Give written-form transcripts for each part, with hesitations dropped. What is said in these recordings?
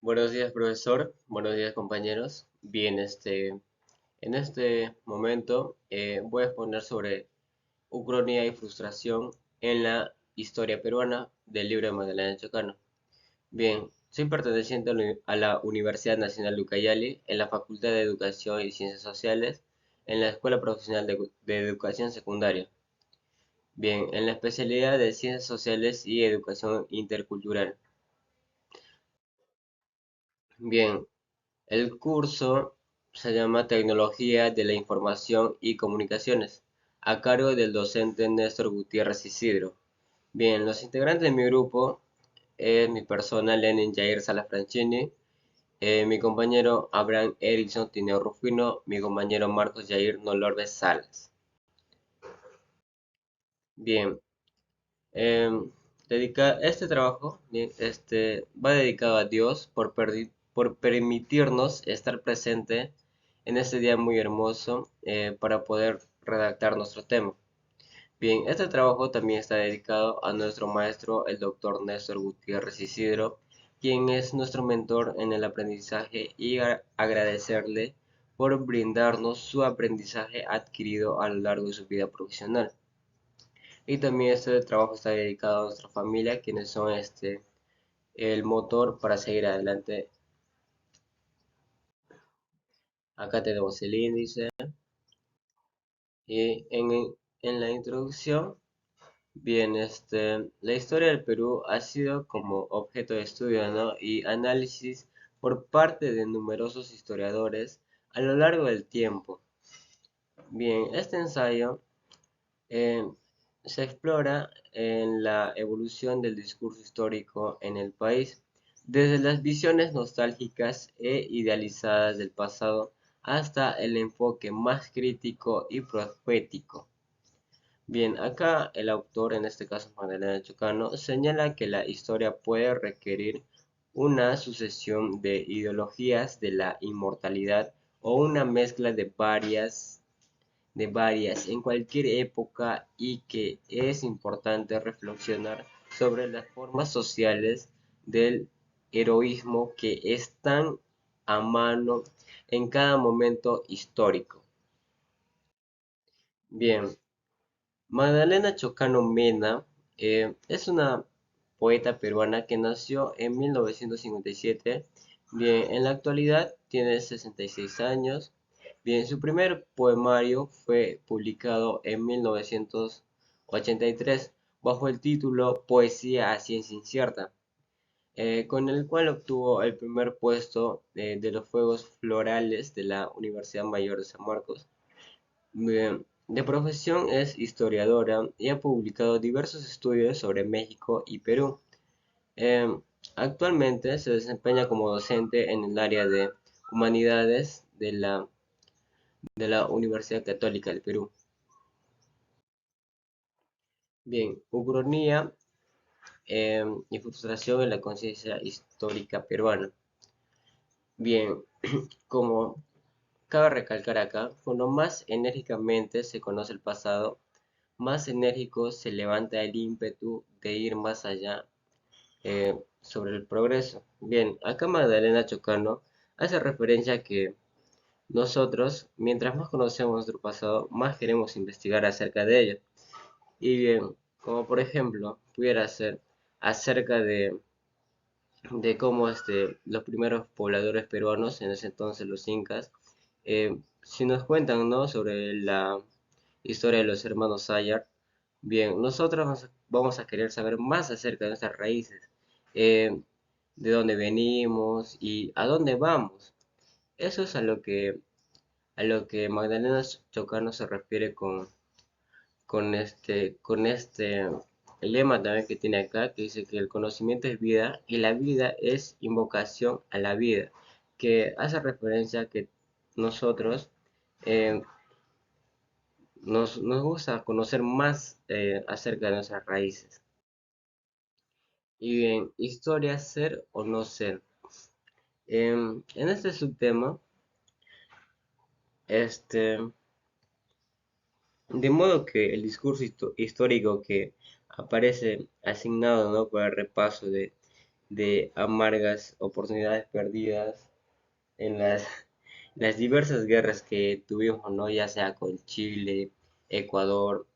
Buenos días, profesor. Buenos días, compañeros. Bien, en este momento voy a exponer sobre ucronía y frustración en la historia peruana del libro de Magdalena Chocano. Bien, soy perteneciente a la Universidad Nacional de Ucayali, en la Facultad de Educación y Ciencias Sociales, en la Escuela Profesional de Educación Secundaria. Bien, en la especialidad de Ciencias Sociales y Educación Intercultural. Bien, el curso se llama Tecnología de la Información y Comunicaciones, a cargo del docente Néstor Gutiérrez Isidro. Bien, los integrantes de mi grupo es mi persona Lenin Jair Salafranchini, mi compañero Abraham Erickson Tineo Rufino, mi compañero Marcos Jair Nolorbe Salas. Bien, este trabajo bien, va dedicado a Dios por permitirnos estar presente en este día muy hermoso para poder redactar nuestro tema. Bien, este trabajo también está dedicado a nuestro maestro, el doctor Néstor Gutiérrez Isidro, quien es nuestro mentor en el aprendizaje y agradecerle por brindarnos su aprendizaje adquirido a lo largo de su vida profesional. Y también este trabajo está dedicado a nuestra familia, quienes son el motor para seguir adelante. Acá tenemos el índice y en la introducción, bien, la historia del Perú ha sido como objeto de estudio, ¿no? Y análisis por parte de numerosos historiadores a lo largo del tiempo. Bien, este ensayo eh, se explora en la evolución del discurso histórico en el país, desde las visiones nostálgicas e idealizadas del pasado hasta el enfoque más crítico y profético. Bien, acá el autor, en este caso Magdalena Chocano, señala que la historia puede requerir una sucesión de ideologías de la inmortalidad o una mezcla de varias en cualquier época y que es importante reflexionar sobre las formas sociales del heroísmo que están a mano en cada momento histórico. Bien, Magdalena Chocano Mena es una poeta peruana que nació en 1957. Bien, en la actualidad tiene 66 años. Bien, su primer poemario fue publicado en 1983 bajo el título Poesía a ciencia incierta, con el cual obtuvo el primer puesto de los Juegos Florales de la Universidad Mayor de San Marcos. Bien, de profesión es historiadora y ha publicado diversos estudios sobre México y Perú. Em, Actualmente se desempeña como docente en el área de humanidades de la Universidad Católica del Perú. Bien, ucronía y frustración en la conciencia histórica peruana. Bien, como cabe recalcar acá, cuando más enérgicamente se conoce el pasado, más enérgico se levanta el ímpetu de ir más allá sobre el progreso. Bien, acá Magdalena Chocano hace referencia a que nosotros, mientras más conocemos nuestro pasado, más queremos investigar acerca de ello. Y bien, como por ejemplo, pudiera ser acerca de cómo los primeros pobladores peruanos, en ese entonces los incas, si nos cuentan, ¿no?, sobre la historia de los hermanos Sayar. Bien, nosotros vamos a querer saber más acerca de nuestras raíces, eh, de dónde venimos y a dónde vamos. Eso es a lo que Magdalena Chocano se refiere con este lema también que tiene acá, que dice que el conocimiento es vida y la vida es invocación a la vida, que hace referencia a que nosotros eh, nos gusta conocer más acerca de nuestras raíces. Y bien, historia ser o no ser. En este subtema, este, de modo que el discurso histórico que aparece asignado, ¿no?, para el repaso de amargas oportunidades perdidas en las diversas guerras que tuvimos, ¿no? Ya sea con Chile, Ecuador,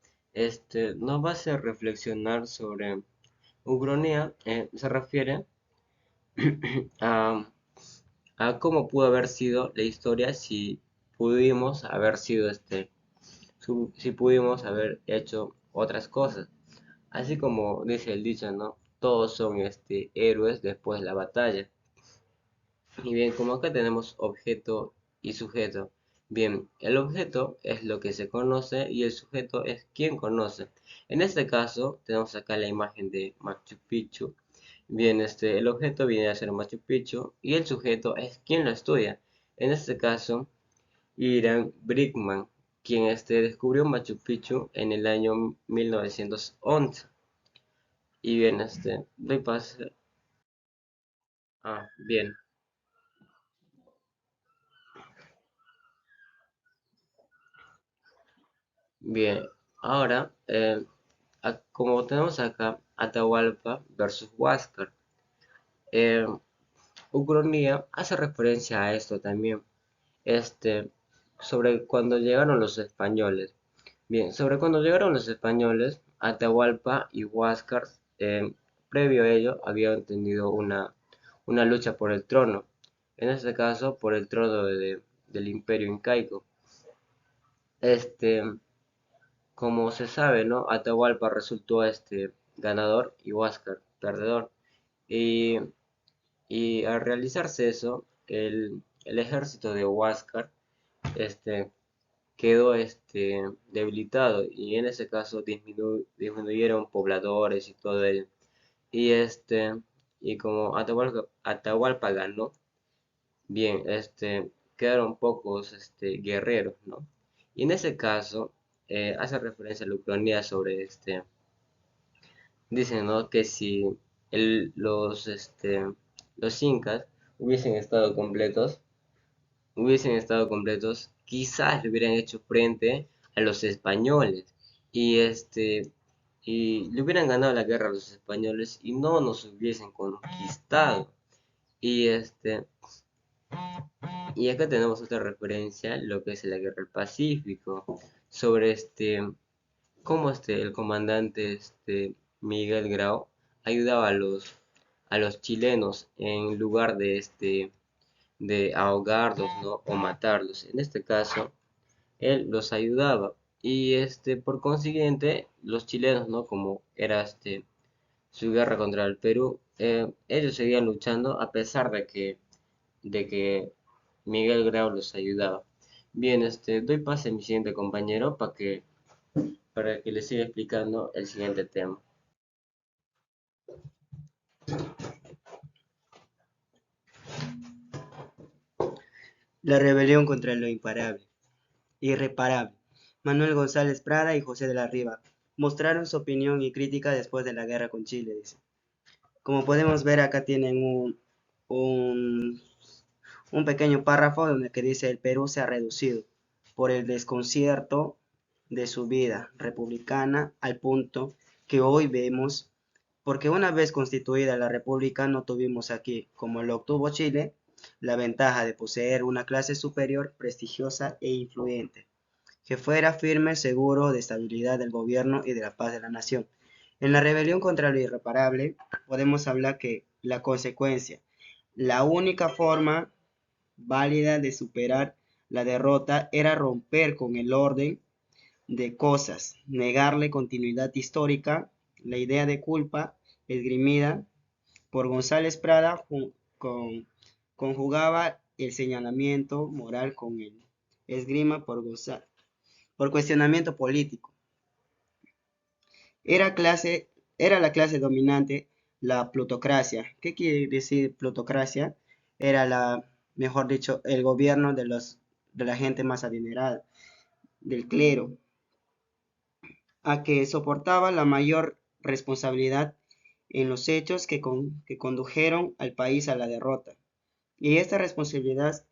nos va a hacer reflexionar sobre Ucrania, se refiere a, a cómo pudo haber sido la historia si pudimos haber sido si pudimos haber hecho otras cosas. Así como dice el dicho, ¿no? Todos son héroes después de la batalla. Y bien, como acá tenemos objeto y sujeto. Bien, el objeto es lo que se conoce y el sujeto es quien conoce. En este caso, tenemos acá la imagen de Machu Picchu. Bien, el objeto viene a ser Machu Picchu y el sujeto es quien lo estudia. En este caso, Irán Brickman, quien descubrió Machu Picchu en el año 1911. Y bien, doy paso. Ah, bien, bien. Ahora, como tenemos acá Atahualpa versus Huáscar, eh, Ucronía hace referencia a esto también, este, sobre cuando llegaron los españoles. Bien, sobre cuando llegaron los españoles, Atahualpa y Huáscar, previo a ello, habían tenido una lucha por el trono, en este caso por el trono del Imperio Incaico. Este, Como se sabe, ¿no? Atahualpa resultó ganador y Huáscar perdedor. Y, y al realizarse eso, el ejército de Huáscar este, quedó debilitado y en ese caso disminuyeron pobladores y todo ello. Y y como Atahualpa ganó, bien, quedaron pocos guerreros, ¿no? Y en ese caso hace referencia a la Ucrania sobre dicen, ¿no? Que si los incas hubiesen estado completos, quizás le hubieran hecho frente a los españoles y y le hubieran ganado la guerra a los españoles y no nos hubiesen conquistado. Y y acá tenemos otra referencia, lo que es la guerra del Pacífico, sobre cómo el comandante Miguel Grau ayudaba a los chilenos en lugar de ahogarlos, ¿no? O matarlos. En este caso, él los ayudaba. Y por consiguiente, los chilenos, ¿no? Como era su guerra contra el Perú, ellos seguían luchando a pesar de que Miguel Grau los ayudaba. Bien, doy pase a mi siguiente compañero para que le siga explicando el siguiente tema. La rebelión contra lo imparable, irreparable. Manuel González Prada y José de la Riva mostraron su opinión y crítica después de la guerra con Chile, dice. Como podemos ver, acá tienen un, un pequeño párrafo donde que dice el Perú se ha reducido por el desconcierto de su vida republicana al punto que hoy vemos, porque una vez constituida la república no tuvimos aquí, como lo obtuvo Chile, la ventaja de poseer una clase superior, prestigiosa e influyente, que fuera firme, seguro de estabilidad del gobierno y de la paz de la nación. En la rebelión contra lo irreparable podemos hablar que la consecuencia, la única forma válida de superar la derrota era romper con el orden de cosas, negarle continuidad histórica, la idea de culpa esgrimida por González Prada con, conjugaba el señalamiento moral con el esgrima por cuestionamiento político. Era, clase, era la clase dominante la plutocracia. ¿Qué quiere decir plutocracia? Era mejor dicho, el gobierno de la gente más adinerada, del clero, a que soportaba la mayor responsabilidad en los hechos que condujeron al país a la derrota. Y esta responsabilidad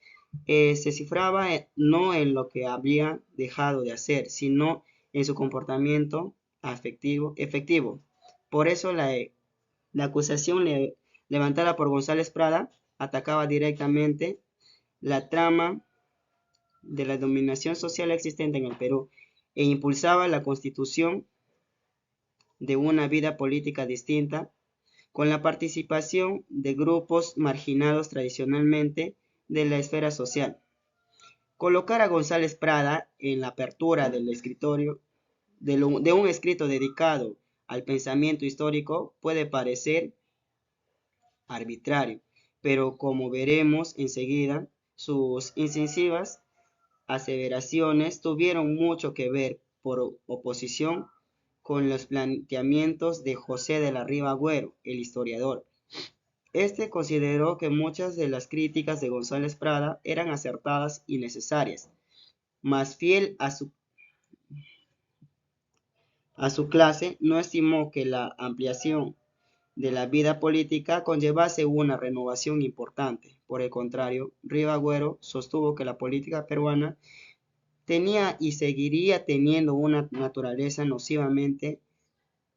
se cifraba no en lo que había dejado de hacer, sino en su comportamiento efectivo. Por eso la acusación levantada por González Prada, atacaba directamente la trama de la dominación social existente en el Perú e impulsaba la constitución de una vida política distinta, con la participación de grupos marginados tradicionalmente de la esfera social. Colocar a González Prada en la apertura del escritorio de un escrito dedicado al pensamiento histórico puede parecer arbitrario, pero como veremos enseguida, sus incisivas aseveraciones tuvieron mucho que ver por oposición con los planteamientos de José de la Riva Agüero, el historiador. Este consideró que muchas de las críticas de González Prada eran acertadas y necesarias, mas fiel a su clase, no estimó que la ampliación de la vida política conllevase una renovación importante. Por el contrario, Ribagüero sostuvo que la política peruana tenía y seguiría teniendo una naturaleza nocivamente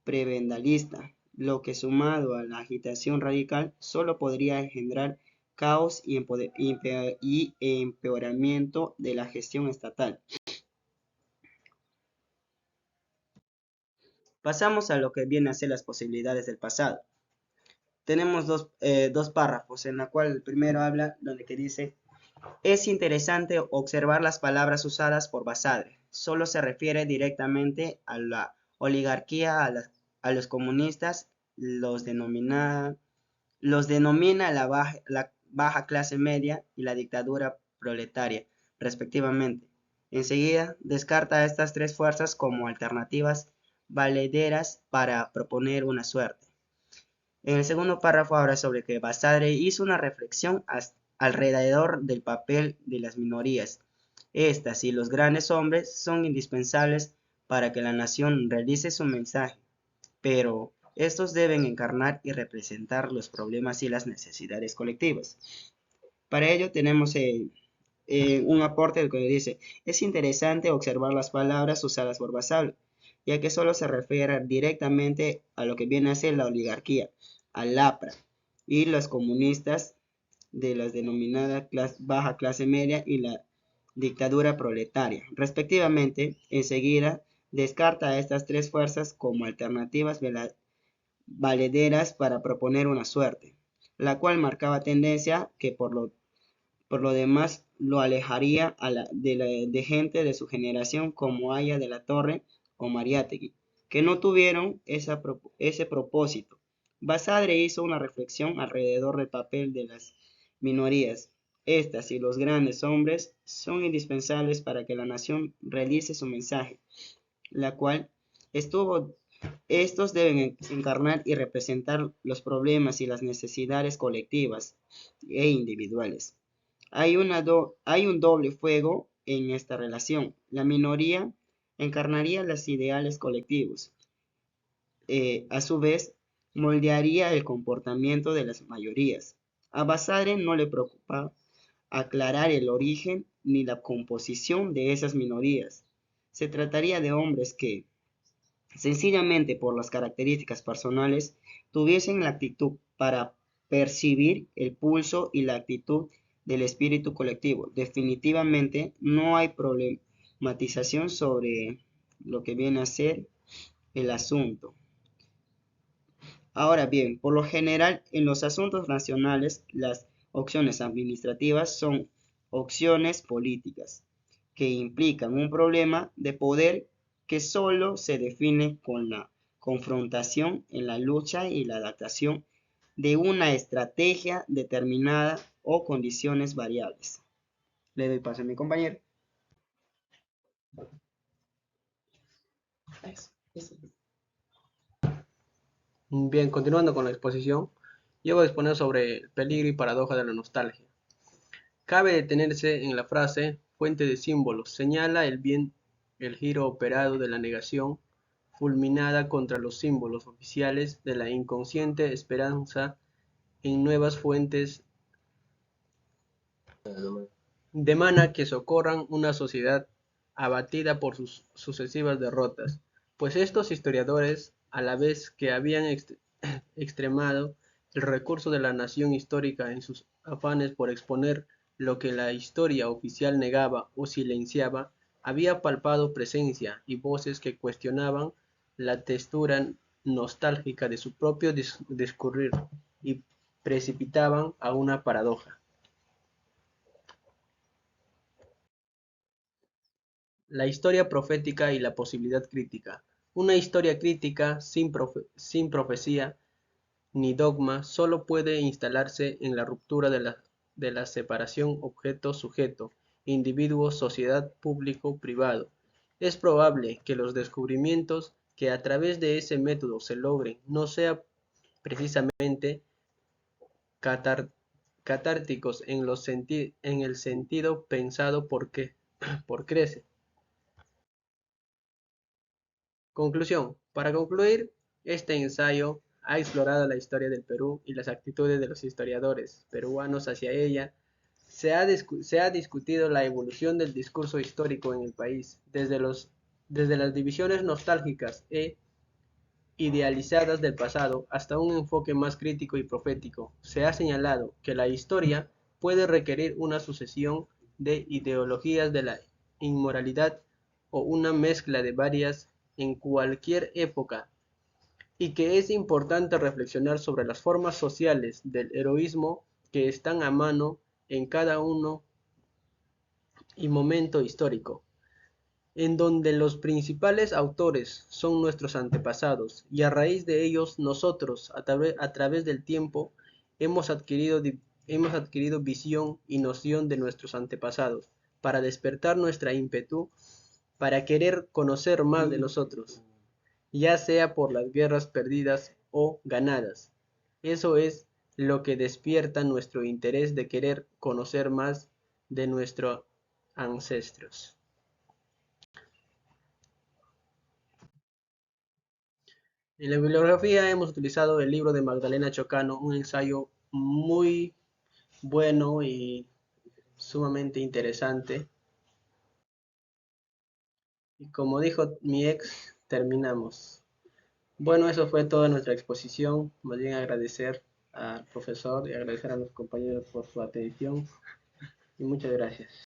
prebendalista, lo que sumado a la agitación radical solo podría engendrar caos y empeoramiento de la gestión estatal. Pasamos a lo que viene a ser las posibilidades del pasado. Tenemos dos párrafos, en la cual el primero habla donde que dice: es interesante observar las palabras usadas por Basadre. Solo se refiere directamente a la oligarquía, a los comunistas, los denomina la baja clase media y la dictadura proletaria, respectivamente. Enseguida, descarta a estas tres fuerzas como alternativas valederas para proponer una suerte. En el segundo párrafo habla sobre que Basadre hizo una reflexión alrededor del papel de las minorías. Estas y los grandes hombres son indispensables para que la nación realice su mensaje, pero estos deben encarnar y representar los problemas y las necesidades colectivas. Para ello tenemos un aporte que dice: es interesante observar las palabras usadas por Basadre, ya que solo se refiere directamente a lo que viene a ser la oligarquía, al APRA y los comunistas de las denominadas baja clase media y la dictadura proletaria, respectivamente. Enseguida descarta a estas tres fuerzas como alternativas valederas para proponer una suerte, la cual marcaba tendencia que por lo demás lo alejaría de gente de su generación como Aya de la Torre o Mariátegui, que no tuvieron ese propósito. Basadre hizo una reflexión alrededor del papel de las minorías. Estas y los grandes hombres son indispensables para que la nación realice su mensaje, la cual estos deben encarnar y representar los problemas y las necesidades colectivas e individuales. Hay un doble fuego en esta relación. La minoría encarnaría los ideales colectivos. A su vez, moldearía el comportamiento de las mayorías. A Basadre no le preocupa aclarar el origen ni la composición de esas minorías. Se trataría de hombres que, sencillamente por las características personales, tuviesen la actitud para percibir el pulso y la actitud del espíritu colectivo. Definitivamente no hay problematización sobre lo que viene a ser el asunto. Ahora bien, por lo general en los asuntos nacionales las opciones administrativas son opciones políticas que implican un problema de poder que solo se define con la confrontación en la lucha y la adaptación de una estrategia determinada o condiciones variables. Le doy paso a mi compañero. Bien, continuando con la exposición, yo voy a exponer sobre el peligro y paradoja de la nostalgia. Cabe detenerse en la frase fuente de símbolos. Señala el giro operado de la negación fulminada contra los símbolos oficiales de la inconsciente esperanza en nuevas fuentes demanda que socorran una sociedad abatida por sus sucesivas derrotas, pues estos historiadores, a la vez que habían extremado el recurso de la nación histórica en sus afanes por exponer lo que la historia oficial negaba o silenciaba, había palpado presencia y voces que cuestionaban la textura nostálgica de su propio discurrir y precipitaban a una paradoja. La historia profética y la posibilidad crítica. Una historia crítica sin profecía ni dogma solo puede instalarse en la ruptura de la separación objeto-sujeto, individuo-sociedad, público-privado. Es probable que los descubrimientos que a través de ese método se logren no sean precisamente catárticos en el sentido pensado por Crece. Conclusión. Para concluir, este ensayo ha explorado la historia del Perú y las actitudes de los historiadores peruanos hacia ella. Se ha discutido la evolución del discurso histórico en el país, desde las divisiones nostálgicas e idealizadas del pasado hasta un enfoque más crítico y profético. Se ha señalado que la historia puede requerir una sucesión de ideologías de la inmoralidad o una mezcla de varias en cualquier época, y que es importante reflexionar sobre las formas sociales del heroísmo que están a mano en cada uno y momento histórico, en donde los principales autores son nuestros antepasados, y a raíz de ellos nosotros, a través del tiempo, hemos adquirido visión y noción de nuestros antepasados, para despertar nuestra ímpetu, para querer conocer más de nosotros, ya sea por las guerras perdidas o ganadas. Eso es lo que despierta nuestro interés de querer conocer más de nuestros ancestros. En la bibliografía hemos utilizado el libro de Magdalena Chocano, un ensayo muy bueno y sumamente interesante. Y como dijo mi ex, terminamos. Bueno, eso fue toda nuestra exposición. Más bien agradecer al profesor y agradecer a los compañeros por su atención. Y muchas gracias.